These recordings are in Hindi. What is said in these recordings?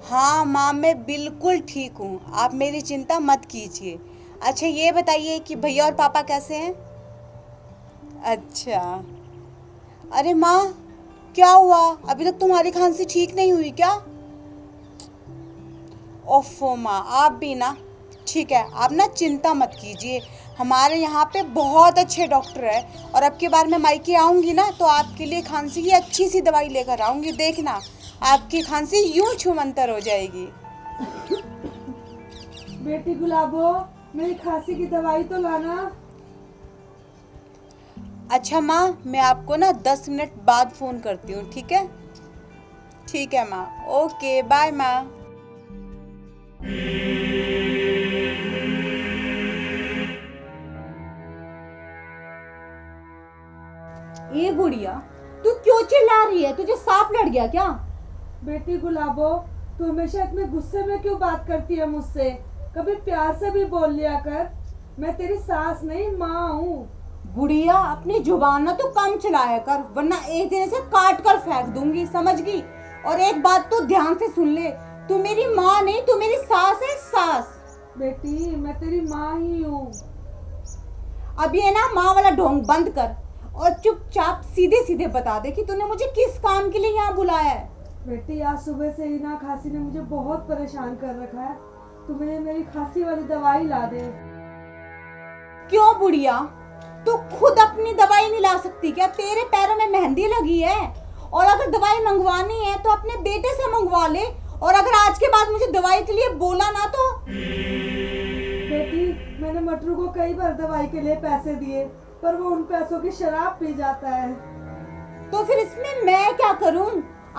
हाँ माँ, मैं बिल्कुल ठीक हूँ, आप मेरी चिंता मत कीजिए। अच्छा ये बताइए कि भैया और पापा कैसे हैं? अच्छा। अरे माँ, क्या हुआ? अभी तक तुम्हारी खांसी ठीक नहीं हुई क्या? ओफो माँ, आप भी ना। ठीक है, आप ना चिंता मत कीजिए। हमारे यहाँ पे बहुत अच्छे डॉक्टर है, और अब की बार मैं मायके आऊँगी ना तो आपके लिए खांसी की अच्छी सी दवाई लेकर आऊँगी। देखना, आपकी खांसी यूं छूमंतर हो जाएगी। बेटी गुलाबो, मेरी खांसी की दवाई तो लाना। अच्छा माँ, मैं आपको ना 10 मिनट बाद फ़ोन करती हूँ, ठीक है? ठीक है माँ, ओके बाय माँ। ए बुढ़िया, तू क्यों चिल्ला रही है? तुझे सांप लड़ गया क्या? बेटी गुलाबो, तू हमेशा इतने गुस्से में क्यों बात करती है मुझसे? कभी प्यार से भी बोल लिया कर। मैं तेरी सास नहीं, माँ हूँ। बुढ़िया, अपनी जुबान ना तो कम चलाया कर, वरना एक दिन से काट कर फेंक दूंगी, समझ गई? और एक बात तो ध्यान से सुन ले, तू मेरी माँ नहीं, तू मेरी सास है, सास। बेटी, मैं तेरी माँ ही हूँ। अब ये ना माँ वाला ढोंग बंद कर और चुपचाप सीधे सीधे बता दे कि तूने मुझे किस काम के लिए यहाँ बुलाया है। बेटी, आज सुबह से ही ना खांसी ने मुझे बहुत परेशान कर रखा है। तू मुझे मेरी खांसी वाली दवाई ला दे। क्यों बुढ़िया, तू खुद अपनी दवाई नहीं ला सकती क्या? तेरे पैरों में मेहंदी लगी है, और अगर दवाई मंगवानी है तो अपने बेटे से मंगवा ले। और अगर आज के बाद मुझे दवाई के लिए बोला ना तो। बेटी, मैंने मटरू को कई बार दवाई के लिए पैसे दिए, पर वो उन पैसों की शराब पी जाता है। तो फिर इसमें मैं क्या करूं?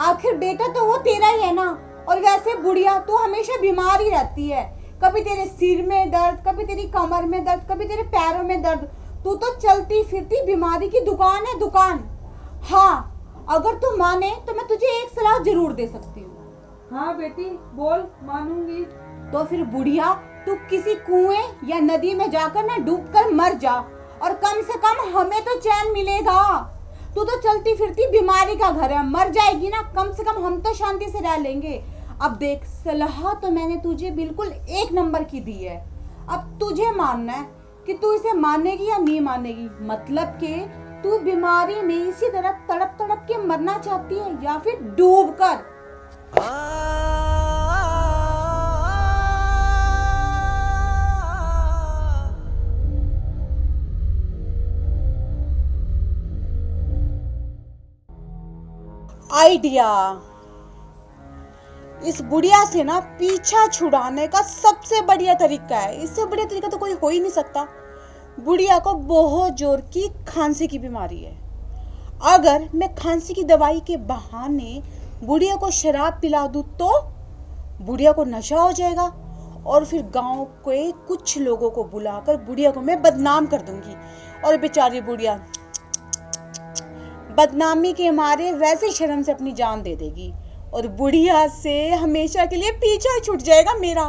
आखिर बेटा तो वो तेरा ही है ना। और वैसे बुढ़िया, तू हमेशा बीमार ही रहती है। कभी तेरे सिर में दर्द, कभी तेरी कमर में दर्द, कभी तेरे पैरों में दर्द। तू तो चलती फिरती बीमारी की दुकान है, दुकान। हाँ, अगर तू माने तो मैं तुझे एक सलाह जरूर दे सकती हूँ। हाँ बेटी, बोल, मानूंगी। तो फिर बुढ़िया, तू किसी कुएं या नदी में जाकर ना डूबकर मर जा, और कम से कम हमें तो चैन मिलेगा। तू तो चलती फिरती बीमारी का घर है, मर जाएगी ना, कम से कम हम तो शांति से रह लेंगे। अब देख, सलाह तो मैंने तुझे बिल्कुल एक नंबर की दी है। अब तुझे मानना है कि तू इसे मानेगी या नहीं मानेगी। मतलब कि तू बीमारी में इसी तरह तड़प तड़प के मरना चाहती है, या फिर डूब कर। आइडिया। इस बुढ़िया से ना पीछा छुड़ाने का सबसे बढ़िया तरीका है, इससे बढ़िया तरीका तो कोई हो ही नहीं सकता। बुढ़िया को बहुत जोर की खांसी की बीमारी है। अगर मैं खांसी की दवाई के बहाने बुढ़िया को शराब पिला दूं तो बुढ़िया को नशा हो जाएगा, और फिर गांव के कुछ लोगों को बुलाकर बुढ़िया को मैं बदनाम कर दूंगी, और बेचारी बुढ़िया बदनामी के मारे वैसे शर्म से अपनी जान दे देगी, और बुढ़िया से हमेशा के लिए पीछा छूट जाएगा मेरा,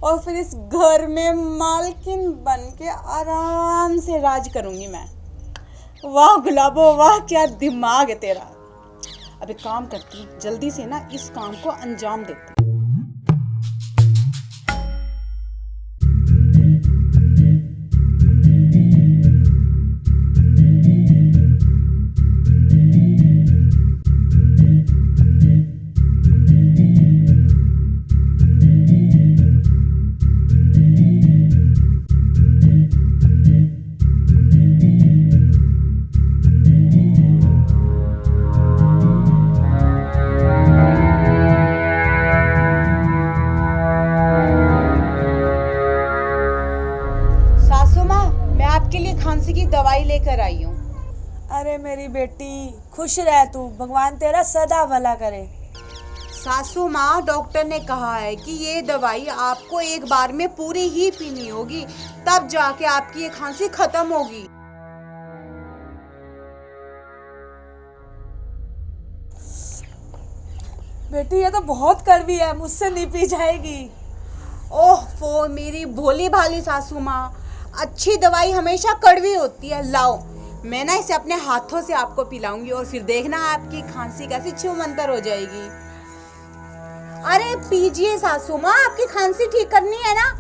और फिर इस घर में मालकिन बन के आराम से राज करूंगी मैं। वाह गुलाबो वाह, क्या दिमाग है तेरा। अब एक काम करती हूँ, जल्दी से ना इस काम को अंजाम देती हूँ। खांसी की दवाई लेकर आई हूँ। अरे मेरी बेटी, खुश रह तू, भगवान तेरा सदा भला करे। सासू माँ, डॉक्टर ने कहा है कि ये दवाई आपको एक बार में पूरी ही पीनी होगी, तब जाके आपकी ये खांसी खत्म होगी। बेटी ये तो बहुत कड़वी है, मुझसे नहीं पी जाएगी। ओह वो मेरी भोली भाली सासू माँ, अच्छी दवाई हमेशा कड़वी होती है। लाओ, मैं ना इसे अपने हाथों से आपको पिलाऊंगी, और फिर देखना आपकी खांसी कैसी छूमंतर हो जाएगी। अरे पीजिए सासू माँ, आपकी खांसी ठीक करनी है ना।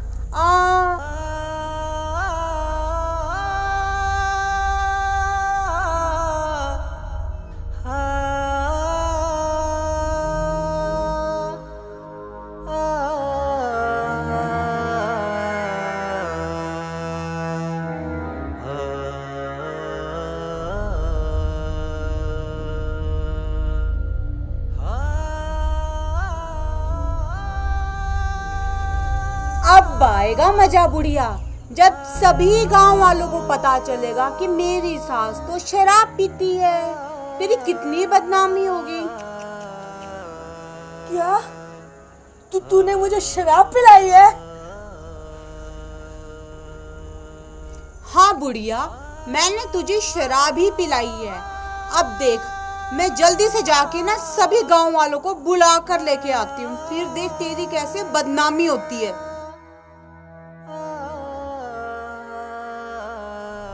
अब आएगा मजा बुढ़िया, जब सभी गांव वालों को पता चलेगा कि मेरी सास तो शराब पीती है। तेरी कितनी बदनामी होगी। क्या तूने मुझे शराब पिलाई है? हाँ बुढ़िया, मैंने तुझे शराब ही पिलाई है। अब देख, मैं जल्दी से जाके ना सभी गांव वालों को बुला कर लेके आती हूँ, फिर देख तेरी कैसे बदनामी होती है।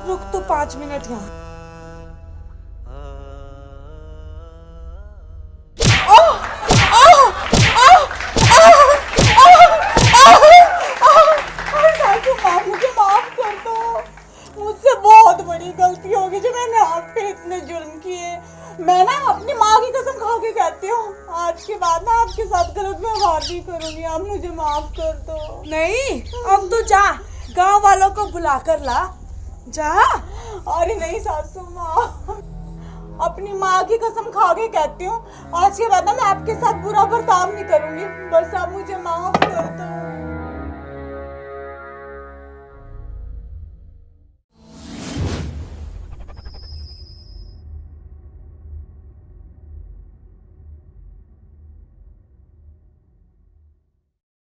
रुक तो 5 मिनट यहाँ। सासू माँ, मुझे माफ कर दो। मुझसे बहुत बड़ी गलती होगी जो मैंने आप पे इतने जुर्म किए। मैं ना अपनी माँ की कसम खा के कहती हूँ, आज के बाद ना आपके साथ गलत व्यवहार नहीं करूंगी। आप मुझे माफ कर दो। नहीं, अब तू जा, गांव वालों को बुला कर ला, जा। अरे नहीं सासू माँ, अपनी माँ की कसम खा के कहती हूँ, आज के बाद ना मैं आपके साथ बुरा बर्ताव नहीं करूंगी। बस आप मुझे माफ कर दो।